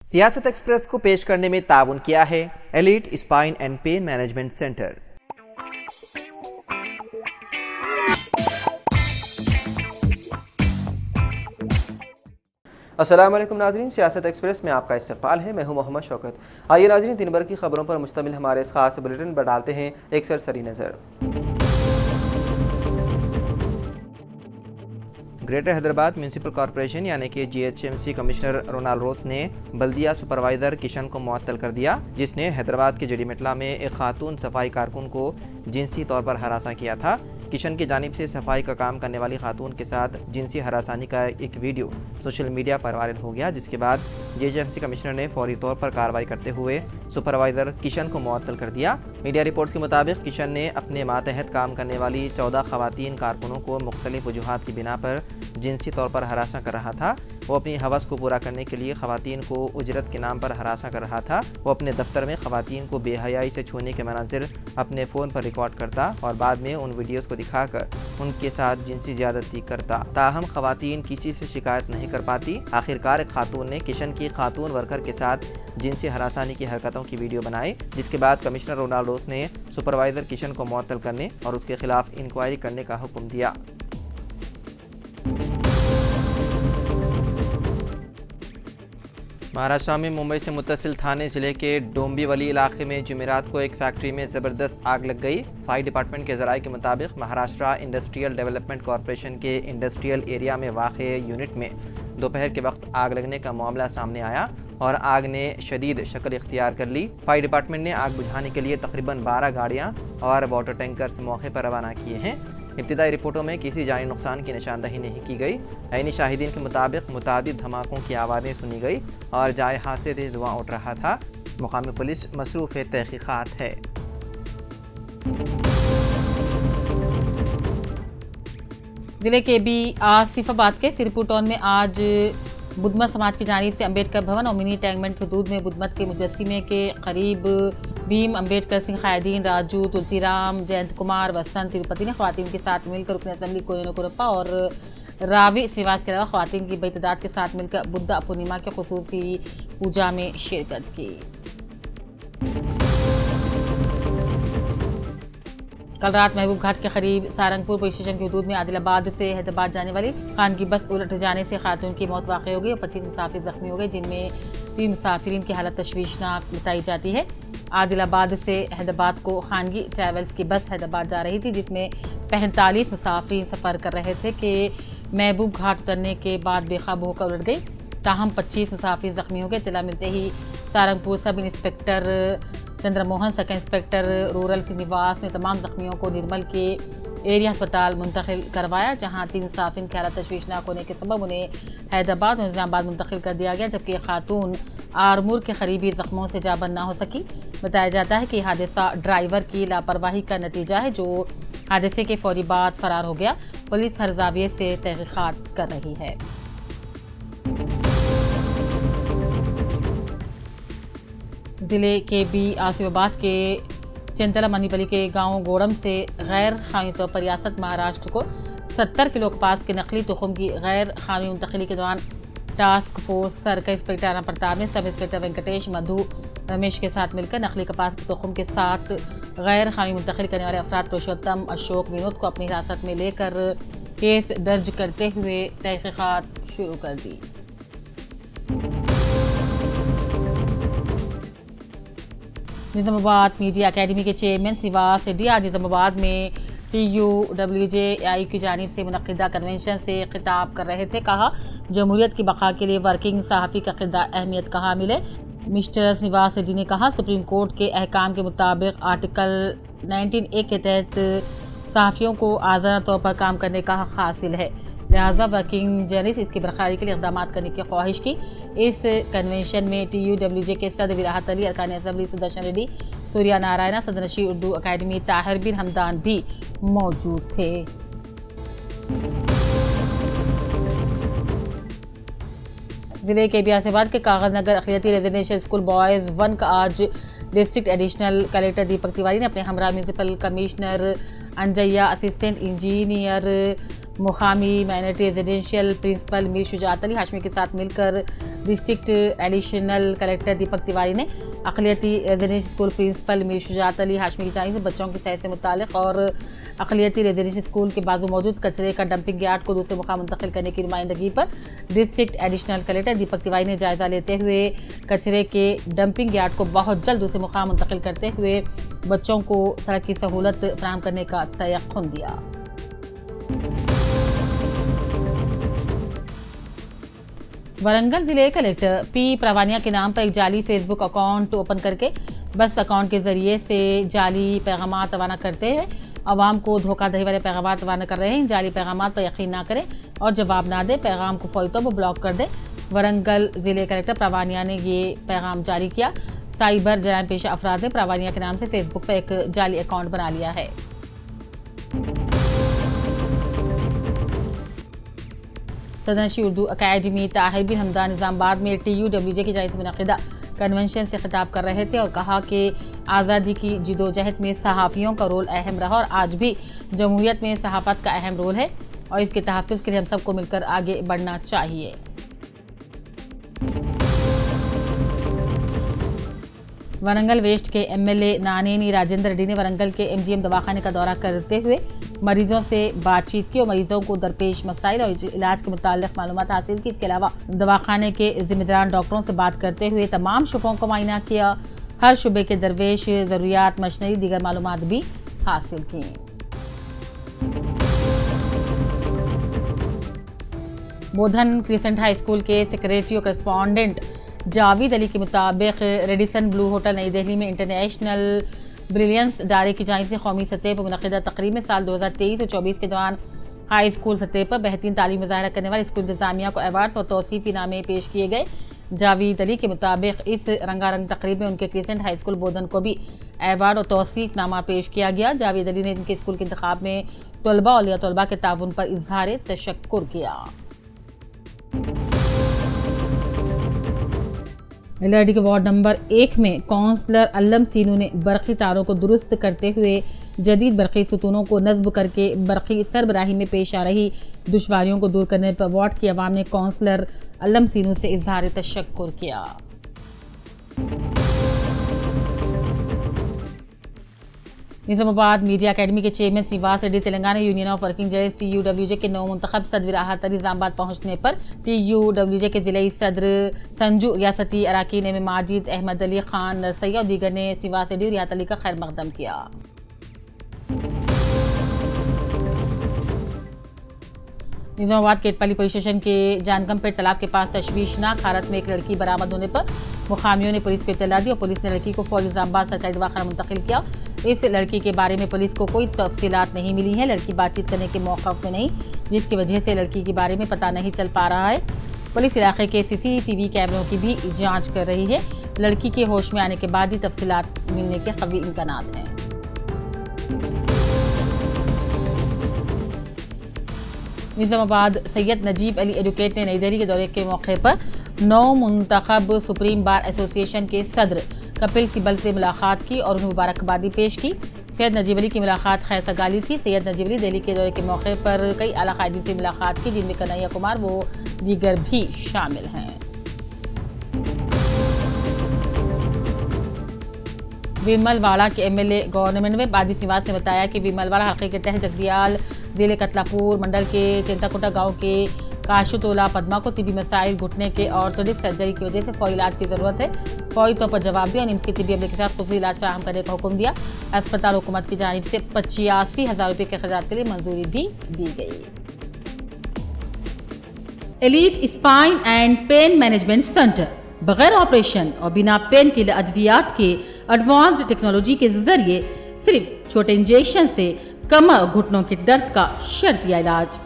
सियासत एक्सप्रेस को पेश करने में ताउन किया है elite spine and pain management centre. अस्सलाम वालेकुम नाज़रीन, सियासत एक्सप्रेस में आपका इस्तकबाल है। मैं हूं मोहम्मद शौकत। आइए नाज़रीन, दिन भर की खबरों पर मुश्तमिल हमारे इस खास बुलेटिन पर डालते हैं एक सरसरी नज़र। ग्रेटर हैदराबाद म्यूनसिपल कॉरपोरेशन यानी कि GHMC कमिश्नर रोनाल्ड रोस ने बल्दिया सुपरवाइजर किशन को मुअत्तल कर दिया, जिसने हैदराबाद के जड़ीमेटला में एक खातून सफाई कारकुन को जिनसी तौर पर हरासा किया था। किशन की जानिब से सफाई का काम करने वाली खातून के साथ जिनसी हरासानी का एक वीडियो सोशल मीडिया पर वायरल हो गया, जिसके बाद GHMC कमिश्नर ने फौरी तौर पर कार्रवाई करते हुए सुपरवाइजर किशन को मुअत्तल कर दिया। मीडिया रिपोर्ट्स के मुताबिक किशन ने अपने मातहत काम करने वाली 14 खवातीन कारकुनों को मुख्तलिफ वजूहात की बिना पर जिनसी तौर पर हरासा कर रहा था। वो अपनी हवस को पूरा करने के लिए खवातीन को उजरत के नाम पर हरासा कर रहा था। वो अपने दफ्तर में खवातीन को बेहयाई से छूने के मनाजिर अपने फ़ोन पर रिकॉर्ड करता और बाद में उन वीडियोस को दिखाकर उनके साथ जिनसी ज़्यादती करता। ताहम खवातीन किसी से शिकायत नहीं कर पाती। आखिरकार एक खातून ने किशन की खातून वर्कर के साथ जिनसी हरासानी की हरकतों की वीडियो बनाई, जिसके बाद कमिश्नर रोनाल्ड रोस ने सुपरवाइजर किशन को मुअत्तल करने और उसके खिलाफ इंक्वायरी करने का हुक्म दिया। महाराष्ट्र में मुंबई से मुत्तसिल थाने जिले के डोंबिवली इलाके में जुमेरात को एक फैक्ट्री में ज़बरदस्त आग लग गई। फायर डिपार्टमेंट के ज़राए के मुताबिक महाराष्ट्र इंडस्ट्रियल डेवलपमेंट कॉरपोरेशन के इंडस्ट्रियल एरिया में वाक़े यूनिट में दोपहर के वक्त आग लगने का मामला सामने आया और आग ने शदीद शक्ल इख्तियार कर ली। फायर डिपार्टमेंट ने आग बुझाने के लिए तकरीबन 12 गाड़ियाँ और वाटर टैंकर्स मौके पर रवाना किए हैं। इब्तिदाई रिपोर्टों में किसी जानी नुकसान की निशानदही नहीं की गई। ऐनी शाहिदीन के मुताबिक मुतादिद धमाकों की आवाज़ें सुनी गई और जाए हादसे से धुआं उठ रहा था। मुकामी पुलिस मसरूफ़ तहकीक़ात है। जिले के आसिफाबाद के सिरपुर टाउन में आज बुद्धमत समाज की जानिब से अम्बेडकर भवन और मिनी टैंकमेंट हदूद में बुद्धमत के मुजस्सिमे के करीब भीम अम्बेडकर सिंह कायदीन राजू तुलसीराम जयंत कुमार वसंत तिरुपति ने ख्वातीन के साथ मिलकर रुकन असम्बली कोयनो कुरप्पा और रावी श्रीवास के अलावा ख्वातीन की बड़ी तादाद के साथ मिलकर बुद्धा पूर्णिमा के खुसूसी पूजा में शिरकत की। कल रात महबूब घाट के करीब सारंगपुर पुलिस स्टेशन की हदूद में आदिलाबाद से हैदराबाद जाने वाली खान की बस उलट जाने से खातून की मौत वाक़ हो गई और 25 मुसाफिर जख्मी हो गए, जिनमें 3 मुसाफिरीन की हालत तशवीशनाक बताई जाती है। आदिलाबाद से हैदराबाद को खानगी ट्रैवल्स की बस हैदराबाद जा रही थी, जिसमें 45 मुसाफिरीन सफ़र कर रहे थे कि महबूब घाट उतरने के बाद बेकाबू होकर उलट गई। ताहम 25 मुसाफिर जख्मी हो गए। इत्तला मिलते ही Sarangpur sub inspector Chandramohan, second inspector rural Srinivas ने तमाम जख्मियों को निर्मल के एरिया अस्पताल मुंतकिल करवाया, जहां 3 मुसाफिर की हालत तशवीशनाक होने के सबब उन्हें हैदराबाद और निजामाबाद मुंतकिल कर दिया गया, जबकि खातून आरमूर के करीबी जख्मों से जाबन ना हो सकी। बताया जाता है कि हादसा ड्राइवर की लापरवाही का नतीजा है, जो हादसे के फौरी बाद फरार हो गया। पुलिस हर जाविये से तहकीकात कर रही है। जिले के आसिफाबाद के चिंतला मनीपली के गांव गोड़म से गैर कानूनी तौर पर रियासत महाराष्ट्र को 70 किलो कपास के नकली तुखम की गैर कानूनी मुंतकिली के दौरान task force circle inspector Rana Pratap ने सब इंस्पेक्टर वेंकटेश मधु रमेश के साथ मिलकर नकली कपास के तुखम के साथ गैर कानूनी मुंतकिल करने वाले अफराद पुरुषोत्तम अशोक विनोद को अपनी हिरासत में लेकर केस दर्ज करते हुए तहकीकात शुरू कर दी। निजामाबाद मीडिया अकेडमी के चेयरमैन श्रीवास रेड्डी आज निजामाबाद में TUWJAI की जानिब से मुनक्किदा कन्वेंशन से खिताब कर रहे थे। कहा, जमहूरियत की बका के लिए वर्किंग सहाफ़ी का किरदार अहमियत का हामिल है। मिस्टर श्रीवास रेड्डी ने कहा, सुप्रीम कोर्ट के अहकाम के मुताबिक आर्टिकल 19A के तहत सहाफ़ियों को आज़ादा तौर पर काम करने का हक़ हासिल है, लिहाजा वर्किंग जर्नलिस्ट इसकी बरकरारी के लिए इक़दाम करने की ख्वाहिश की। इस कन्वेंशन में TUWJ के सदर विराहत अली, अरकान असम्बली सुदर्शन रेड्डी, सूर्या नारायणा, सदनशी उर्दू अकादमी ताहिर बिन हमदान भी मौजूद थे। जिले के आसिफाबाद के कागज नगर अक़लियती रेजिडेंशियल स्कूल बॉयज़ 1 का आज district additional collector Deepak Tiwari ने अपने हमरा municipal commissioner Anjaiah assistant engineer मुकामी minority residential principal Mir Shujat Ali Hashmi के साथ मिलकर district additional collector Deepak Tiwari ने अक़लियती residential school principal Mir Shujat Ali Hashmi की जानिब से बच्चों की सेहत से मुतालिक और अक़लियती रेजिडेंशियल स्कूल के बाजू मौजूद कचरे का डंपिंग यार्ड को दूसरे मुकाम मुंतकिल करने की नुमाइंदगी पर district additional collector Deepak Tiwari ने जायजा लेते हुए कचरे के डंपिंग यार्ड को बहुत जल्द दूसरे मुकाम मुंतकिल करते हुए बच्चों को सड़क की सहूलत फराहम करने का तयक़्क़ुन दिया। वरंगल जिले कलेक्टर पी प्रवानिया के नाम पर एक जाली फेसबुक अकाउंट ओपन करके बस अकाउंट के जरिए से जाली पैगाम रवाना करते हैं। अवाम को धोखाधड़ी वाले पैगाम रवाना कर रहे हैं। जाली पैगाम पर यकीन ना करें और जवाब ना दे, पैगाम को फौरी तौर पर ब्लॉक कर दे। वरंगल जिले कलेक्टर प्रवानिया ने ये पैगाम जारी किया। साइबर जराइम पेशा अफराद ने प्रवानिया के नाम से फेसबुक पर एक जाली अकाउंट बना लिया है। सदनशी उर्दू अकेडमी ताहिर बिन हमदान निज़ामाबाद में TUWJ की जानिब से मुनक़िदा कन्वेंशन से खिताब कर रहे थे और कहा कि आज़ादी की जिदोजहद में सहाफ़ियों का रोल अहम रहा और आज भी जमहूरियत में सहाफ़त का अहम रोल है और इसके तहफ़्फ़ुज़ के लिए हम सबको मिलकर आगे बढ़ना चाहिए। वरंगल वेस्ट के MLA नानेनी राजेंद्र रेड्डी ने वरंगल के MGM दवाखाने का दौरा करते हुए मरीजों से बातचीत की और मरीजों को दरपेश मसाइल और इलाज के मुताल्लिक़ मालूमात हासिल की। इसके अलावा दवाखाने के जिम्मेदारान डॉक्टरों से बात करते हुए तमाम शुबों को मुआयना किया। हर शुबे के दरवेश ज़रूरियात मशीनरी दीगर मालूमात भी हासिल की। बोधन क्रिसेंट हाई स्कूल के सेक्रेटरी और करस्पॉन्डेंट जावेद अली के मुताबिक रेडिसन ब्लू होटल नई दिल्ली में इंटरनेशनल ब्रिलियंस इदारे की जानिब से कौमी सतह पर मुनक़िदा तक़रीब में साल 2023 और 24 के दौरान हाई स्कूल सतह पर बेहतरीन तालीम मुज़ाहरा करने वाले स्कूल इंतज़ामिया को अवार्ड और तौसीफ़ी नामे पेश किए गए। जावेद अली के मुताबिक इस रंगारंग तक़रीब में उनके क्रिसेंट हाई स्कूल बोधन को भी अवार्ड और तौसीफ़नामा पेश किया गया। जावेद अली ने उनके स्कूल के इंतखाब में तलबा और तलबा के ताउन पर इज़हार तशक्कुर किया। लड़ी के वार्ड नंबर 1 में काउंसलर अल्लम सीनू ने बरक़ी तारों को दुरुस्त करते हुए जदीद बरक़ी सुतूनों को नस्ब करके बरक़ी सरबराही में पेश आ रही दुश्वारियों को दूर करने पर वार्ड की आवाम ने काउंसलर अल्लम सीनू से इज़हार तशक्कुर किया। निज़ामाबाद मीडिया अकेडमी के chairman Shrivas Reddy Telangana union of working journalist TUWJ के नौ मुंतखब सदर राहत निज़ामाबाद पहुंचने पर TUWJ के ज़िले सदर संजू, रियासती अराकीन में माजिद, अहमद अली खान नरसैया और दीगर ने श्रीवास रेड्डी और रियात अली का खैर मकदम किया। निज़ामाबाद केटपली पुलिस स्टेशन के जानकमपेट तालाब के पास तशवीशनाक हालत में एक लड़की बरामद होने पर मुकामियों ने पुलिस को इत्तला दी और पुलिस ने लड़की को फौरी निज़ामाबाद सरकारी दवाखाना मुंतकिल किया। इस लड़की के बारे में पुलिस को कोई तफसीलात नहीं मिली है। लड़की बातचीत करने के मौक़िफ़ में नहीं, जिसकी वजह से लड़की के बारे में पता नहीं चल पा रहा है। पुलिस इलाके के CCTV कैमरों की भी जांच कर रही है। लड़की के होश में आने के बाद ही तफसीलात मिलने के कवी इम्कानात हैं। निज़ामाबाद सैयद नजीब अली एडवोकेट ने नई दिल्ली के दौरे के मौके पर नौ मुंतखब सुप्रीम बार एसोसिएशन के सदर कपिल सिब्बल से मुलाकात की और उन्हें मुबारकबादी पेश की। सैयद नजीब अली की मुलाकात खैर सगाली थी। सैयद नजीब अली दिल्ली के दौरे के मौके पर कई आला कायदीन से मुलाकात की, जिनमें कन्हैया कुमार वो दीगर भी शामिल हैं। विमलवाड़ा के MLA गवर्नमेंट में बादी निवास ने बताया कि विमलवाड़ा हल्के के तहत जगदियाल जिले कतलापुर मंडल के चिंताकोटा गांव के काशुतोला पद्मा को तिबी मसाइल, घुटने के और ऑर्थोडिक सर्जरी की वजह से फौरी इलाज की जरूरत है। फौरी तौर पर जवाब दिया और निम्स के तिबी अमले के साथ खुफी इलाज फराहम करने का हुक्म दिया। अस्पताल हुकूमत की जानिब से 85,000 रुपये के खर्चात के लिए मंजूरी भी दी गई। Elite spine and pain management centre बगैर ऑपरेशन और बिना पेन किलर अद्वियात के एडवांस्ड टेक्नोलॉजी के जरिए सिर्फ छोटे इंजेक्शन से कमर और घुटनों के दर्द का शर्तिया इलाज।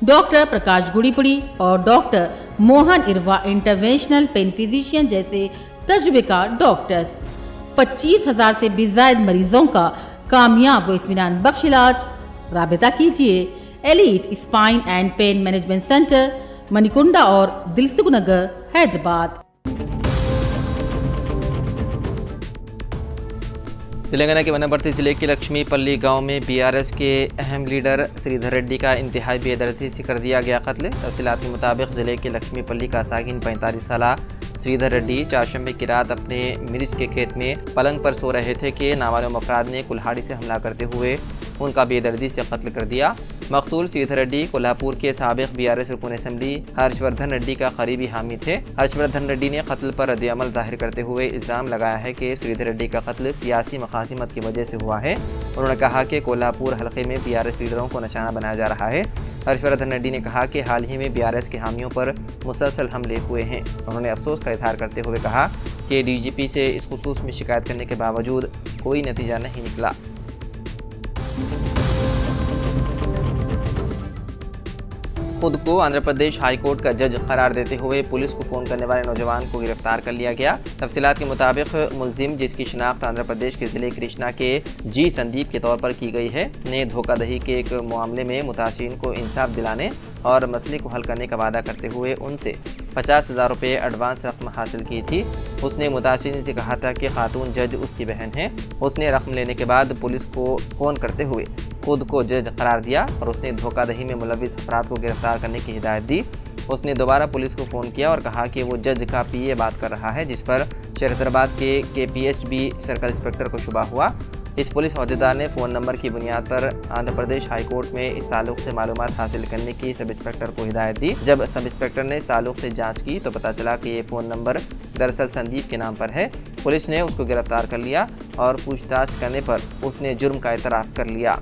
डॉक्टर प्रकाश गुड़ीपुड़ी और doctor Mohan Irva interventional pain physician जैसे तजुर्बेकार डॉक्टर्स 25,000 से भी ज्यादा मरीजों का कामयाब व इत्मीनान बख्श इलाज। राबिता कीजिए elite spine and pain management centre, Manikunda और दिलसुख नगर, हैदराबाद। तेलंगाना के वनपर्ती जिले के लक्ष्मीपल्ली गांव में बीआरएस के अहम लीडर श्रीधर रेड्डी का इंतहाई बेदर्दी से कर दिया गया कत्ल। तफसीलात के मुताबिक जिले के लक्ष्मीपल्ली का साकिन 45 साल श्रीधर रेड्डी चारशंबे की रात अपने मिर्च के खेत में पलंग पर सो रहे थे कि नामालूम अफराद ने कुल्हाड़ी से हमला करते हुए उनका बेदर्दी से कत्ल कर दिया। मकतूल श्रीधर रेड्डी कोल्हापुर के साबिक बीआरएस रुकन असेंबली हर्षवर्धन रेड्डी का करीबी हामी थे। हर्षवर्धन रेड्डी ने कत्ल पर रद्द-ए-अमल जाहिर करते हुए इल्ज़ाम लगाया है कि श्रीधर रेड्डी का कत्ल सियासी मखासिमत की वजह से हुआ है। उन्होंने कहा कि कोल्हापुर हल्के में बीआरएस लीडरों को निशाना बनाया जा रहा है। हर्षवर्धन रेड्डी ने कहा कि हाल ही में बीआरएस के हामियों पर मुसलसल हमले हुए हैं। उन्होंने अफसोस का इजहार करते हुए कहा कि डीजीपी से इस खुसूस में शिकायत करने के बावजूद कोई नतीजा नहीं निकला। खुद को आंध्र प्रदेश हाई कोर्ट का जज करार देते हुए पुलिस को फ़ोन करने वाले नौजवान को गिरफ्तार कर लिया गया। तफसीलात के मुताबिक मुलजिम, जिसकी शिनाख्त आंध्र प्रदेश के ज़िले कृष्णा के जी संदीप के तौर पर की गई है, ने धोखाधड़ी के एक मामले में मुतासिरीन को इंसाफ दिलाने और मसले को हल करने का वादा करते हुए उनसे 50,000 रुपये एडवांस रकम हासिल की थी। उसने मुतासिरीन से कहा था कि खातून जज उसकी बहन है। उसने रकम लेने के बाद पुलिस को फ़ोन करते हुए खुद को जज करार दिया और उसने धोखाधड़ी में मुलविस अफराद को गिरफ्तार करने की हिदायत दी। उसने दोबारा पुलिस को फ़ोन किया और कहा कि वो जज का पीए बात कर रहा है, जिस पर हैदराबाद के KPHB सर्कल इंस्पेक्टर को शुबा हुआ। इस पुलिस अहदेदार ने फ़ोन नंबर की बुनियाद पर आंध्र प्रदेश हाई कोर्ट में इस ताल्लुक से मालूमात हासिल करने की सब इंस्पेक्टर को हिदायत दी। जब सब इंस्पेक्टर ने इस ताल्लुक से जांच की तो पता चला कि ये फ़ोन नंबर दरअसल संदीप के नाम पर है। पुलिस ने उसको गिरफ्तार कर लिया और पूछताछ करने पर उसने जुर्म का इतराफ़ कर लिया।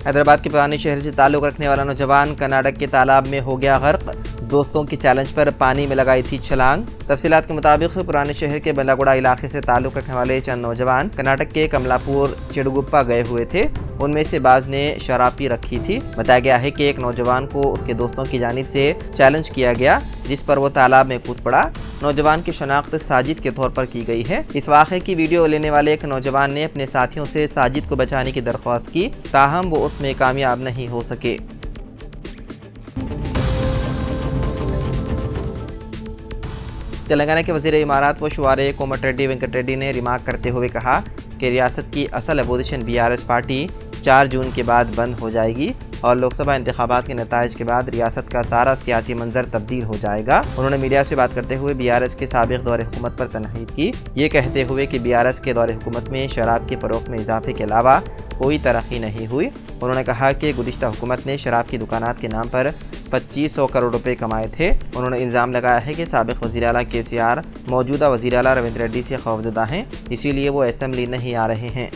हैदराबाद के पुराने शहर से ताल्लुक़ रखने वाला नौजवान कर्नाटक के तालाब में हो गया गर्क। दोस्तों की चैलेंज पर पानी में लगाई थी छलांग। तफसीलात के मुताबिक पुराने शहर के बल्लागुड़ा इलाके से ताल्लुक़ रखने वाले चंद नौजवान कर्नाटक के कमलापुर चिड़गुप्पा गए हुए थे। उनमें से बाज़ ने शराब पी रखी थी। बताया गया है कि एक नौजवान को उसके दोस्तों की जानिब से चैलेंज किया गया, जिस पर वो तालाब में कूद पड़ा। नौजवान की शनाख्त साजिद के तौर पर की गई है। इस वाक़े की वीडियो लेने वाले एक नौजवान ने अपने साथियों से साजिद को बचाने की दरख्वास्त की, ताहम वो उसमें कामयाब नहीं हो सके। तेलंगाना के वज़ीर इमारात व शुआरे कोमटिरेड्डी वेंकट रेड्डी ने रिमार्क करते हुए कहा कि रियासत की असल अपोजिशन बीआरएस पार्टी 4 जून के बाद बंद हो जाएगी और लोकसभा इंतखाबात के नताइज के बाद रियासत का सारा सियासी मंजर तब्दील हो जाएगा। उन्होंने मीडिया से बात करते हुए बीआरएस के साबिक़ दौरे हुकूमत पर तनकीद की, ये कहते हुए कि बीआरएस के दौरे हुकूमत में शराब के फ़रोग़ में इजाफे के अलावा कोई तरक्की नहीं हुई। उन्होंने कहा कि गुज़िश्ता हुकूमत ने शराब की दुकानात के नाम पर 2500 करोड़ रुपए कमाए थे। उन्होंने इल्ज़ाम लगाया है कि साबिक़ वज़ीर आला KCR मौजूदा वज़ीर आला रविंद्र रेड्डी से खौफज़दा हैं, इसीलिए वो असेंबली नहीं आ रहे हैं।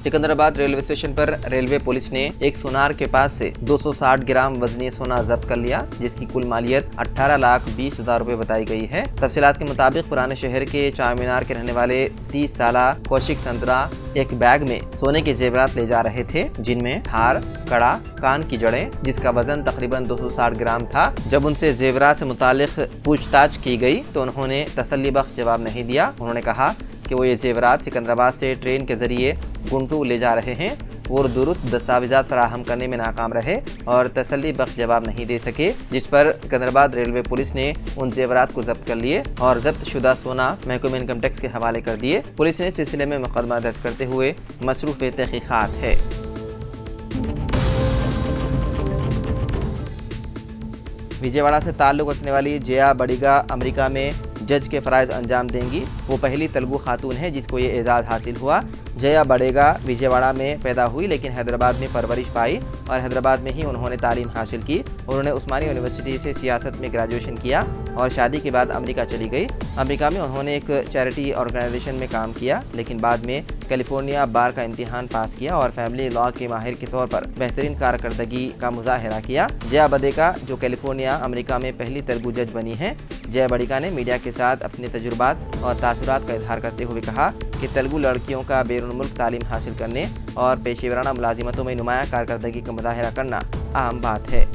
सिकंदराबाद रेलवे स्टेशन पर रेलवे पुलिस ने एक सुनार के पास से 260 ग्राम वजनी सोना जब्त कर लिया, जिसकी कुल मालियत 18,20,000 रुपए बताई गई है। तफसीलात के मुताबिक पुराने शहर के चार मीनार के रहने वाले 30 साला कौशिक संतरा एक बैग में सोने के जेवरात ले जा रहे थे, जिनमें हार, कड़ा, कान की जड़ें, जिसका वजन तकरीबन 260 ग्राम था। जब उनसे जेवरात से मुतालिक पूछताछ की गई तो उन्होंने तसल्लीबख्श जवाब नहीं दिया। उन्होंने कहा कि वो ये जेवरात सिकंदराबाद से ट्रेन के ज़रिए गुंटू ले जा रहे हैं और दुरुस्त दस्तावेज़ात फराहम करने में नाकाम रहे और तसल्ली बख्श जवाब नहीं दे सके, जिस पर सिकंदराबाद रेलवे पुलिस ने उन जेवरात को जब्त कर लिए और जब्त शुदा सोना महकमे इनकम टैक्स के हवाले कर दिए। पुलिस ने इस सिलसिले में मुकदमा दर्ज करते हुए मसरूफ़ तहक़ीक़ात है। विजयवाड़ा से ताल्लुक़ रखने वाली जया बड़िगा अमेरिका में जज के फ़राइज़ अंजाम देंगी। वो पहली तेलुगु खातून है जिसको ये एजाज़ हासिल हुआ। जया बड़ेगा विजयवाड़ा में पैदा हुई लेकिन हैदराबाद में परवरिश पाई और हैदराबाद में ही उन्होंने तालीम हासिल की। उन्होंने उस्मानिया यूनिवर्सिटी से सियासत में ग्रेजुएशन किया और शादी के बाद अमेरिका चली गई। अमेरिका में उन्होंने एक चैरिटी ऑर्गेनाइजेशन में काम किया, लेकिन बाद में कैलिफोर्निया बार का इम्तिहान पास किया और फैमिली लॉ के माहिर के तौर पर बेहतरीन कारकर्दगी का मुजाहिरा किया। जया बड़ेगा जो कैलिफोर्निया अमेरिका में पहली तेलुगु जज बनी है। जया बड़िगा ने मीडिया के साथ अपने तजुर्बात और तासुरात का इजहार करते हुए कहा कि तेलुगु लड़कियों का बैरून मुल्क तालीम हासिल करने और पेशेवराना मुलाजिमतों में नुमाया कारकर्दगी का मुजाहिरा करना अहम बात है।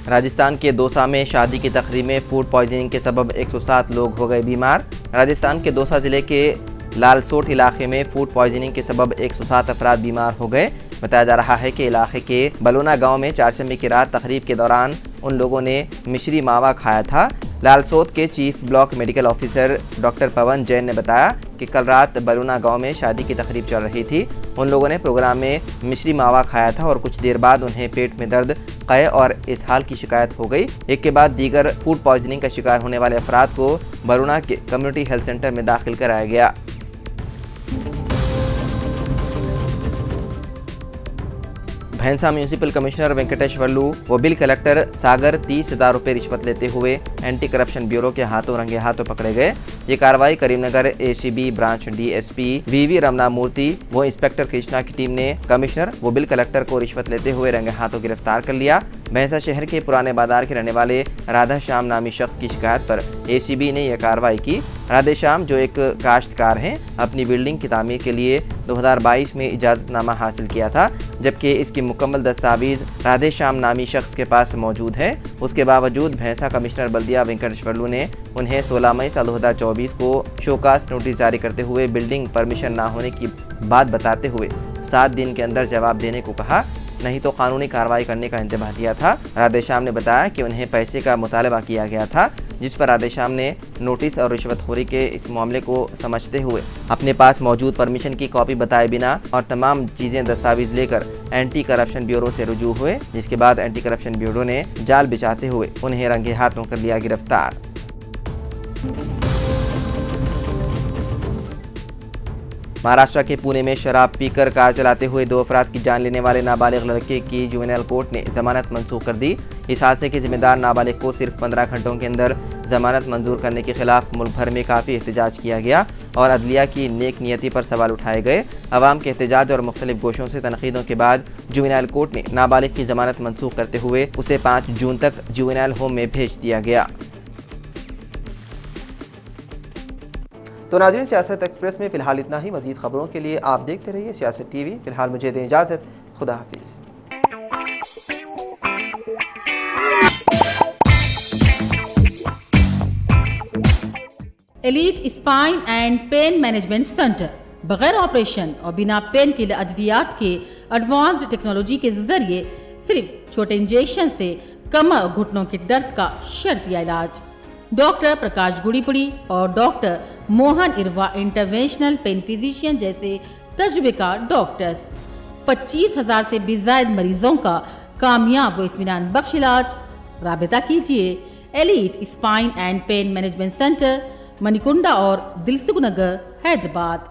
राजस्थान के दौसा में शादी की तकरीब में फूड पॉइजनिंग के सबब 107 लोग हो गए बीमार। राजस्थान के दौसा ज़िले के लालसोट इलाके में फूड पॉइजनिंग के सबब 107 अफराद बीमार हो गए। बताया जा रहा है कि इलाके के बलूना गांव में 4 शमी की रात तकरीब के दौरान उन लोगों ने मिश्री मावा खाया था। लालसोट के chief block medical officer doctor Pawan Jain ने बताया कि कल रात बलूना गांव में शादी की तकरीब चल रही थी। उन लोगों ने प्रोग्राम में मिश्री मावा खाया था और कुछ देर बाद उन्हें पेट में दर्द, क़य और इसहाल की शिकायत हो गई। एक के बाद दीगर फूड पॉइजनिंग का शिकार होने वाले अफराद को बलूना के कम्युनिटी हेल्थ सेंटर में दाखिल कराया गया। भैंसा म्यूनिसिपल कमिश्नर वेंकटेश वर्लू व बिल कलेक्टर सागर 30,000 रुपये रिश्वत लेते हुए एंटी करप्शन ब्यूरो के हाथों रंगे हाथों पकड़े गए। ये कार्रवाई करीमनगर एसीबी ब्रांच डीएसपी वीवी रमना मूर्ति व इंस्पेक्टर कृष्णा की टीम ने कमिश्नर व बिल कलेक्टर को रिश्वत लेते हुए रंगे हाथों गिरफ्तार कर लिया। भैंसा शहर के पुराने बाजार के रहने वाले राधा श्याम नामी शख्स की शिकायत पर एसीबी ने यह कार्रवाई की। राधे श्याम जो एक काश्तकार हैं, अपनी बिल्डिंग की तामीर के लिए 2022 में इजाज़तनामा हासिल किया था, जबकि इसकी मुकम्मल दस्तावेज राधे श्याम नामी शख्स के पास मौजूद है। उसके बावजूद भैंसा कमिश्नर बल्दिया वेंकटेश वर्लू ने उन्हें 16 मई साल 2024 को शोकास नोटिस जारी करते हुए बिल्डिंग परमिशन ना होने की बात बताते हुए 7 दिन के अंदर जवाब देने को कहा, नहीं तो कानूनी कार्रवाई करने का इंतबाह दिया था। राधे श्याम ने बताया कि उन्हें पैसे का मुतालबा किया गया था, जिस पर राधे श्याम ने नोटिस और रिश्वतखोरी के इस मामले को समझते हुए अपने पास मौजूद परमिशन की कॉपी बताए बिना और तमाम चीज़ें दस्तावेज लेकर एंटी करप्शन ब्यूरो से रुजू हुए, जिसके बाद एंटी करप्शन ब्यूरो ने जाल बिछाते हुए उन्हें रंगे हाथों कर लिया गिरफ्तार। महाराष्ट्र के पुणे में शराब पीकर कार चलाते हुए 2 अफराद की जान लेने वाले नाबालिग लड़के की जुवेनाइल कोर्ट ने जमानत मंसूख कर दी। इस हादसे के जिम्मेदार नाबालिग को सिर्फ 15 घंटों के अंदर जमानत मंजूर करने के खिलाफ मुल्क भर में काफ़ी एहतजाज किया गया और अदलिया की नेक नियति पर सवाल उठाए गए। अवाम के एहतजाज और मुख्तलिफ गोशों से तनकीदों के बाद जुवेनाइल कोर्ट ने नाबालिग की जमानत मंसूख करते हुए उसे 5 जून तक जुवेनाइल होम में भेज दिया गया। तो नाज़रीन, सियासत एक्सप्रेस में फ़िलहाल इतना ही। मज़ीद ख़बरों के लिए आप देखते रहिए सियासत टीवी। फ़िलहाल मुझे दें इजाज़त। खुदा हाफिज़। Elite spine and pain management centre बगैर ऑपरेशन और बिना पेन किलर अद्वियात के एडवांस्ड टेक्नोलॉजी के जरिए सिर्फ छोटे इंजेक्शन से कमर और घुटनों के दर्द का शर्तिया इलाज। डॉक्टर प्रकाश गुड़ीपुड़ी और doctor Mohan Irva interventional pain physician जैसे तजुर्बेकार डॉक्टर्स 25,000 से भी ज्यादा मरीजों का कामयाब व इत्मीनान बख्श इलाज। राबिता कीजिए elite spine and pain management centre, Manikunda और दिलसुख नगर, हैदराबाद।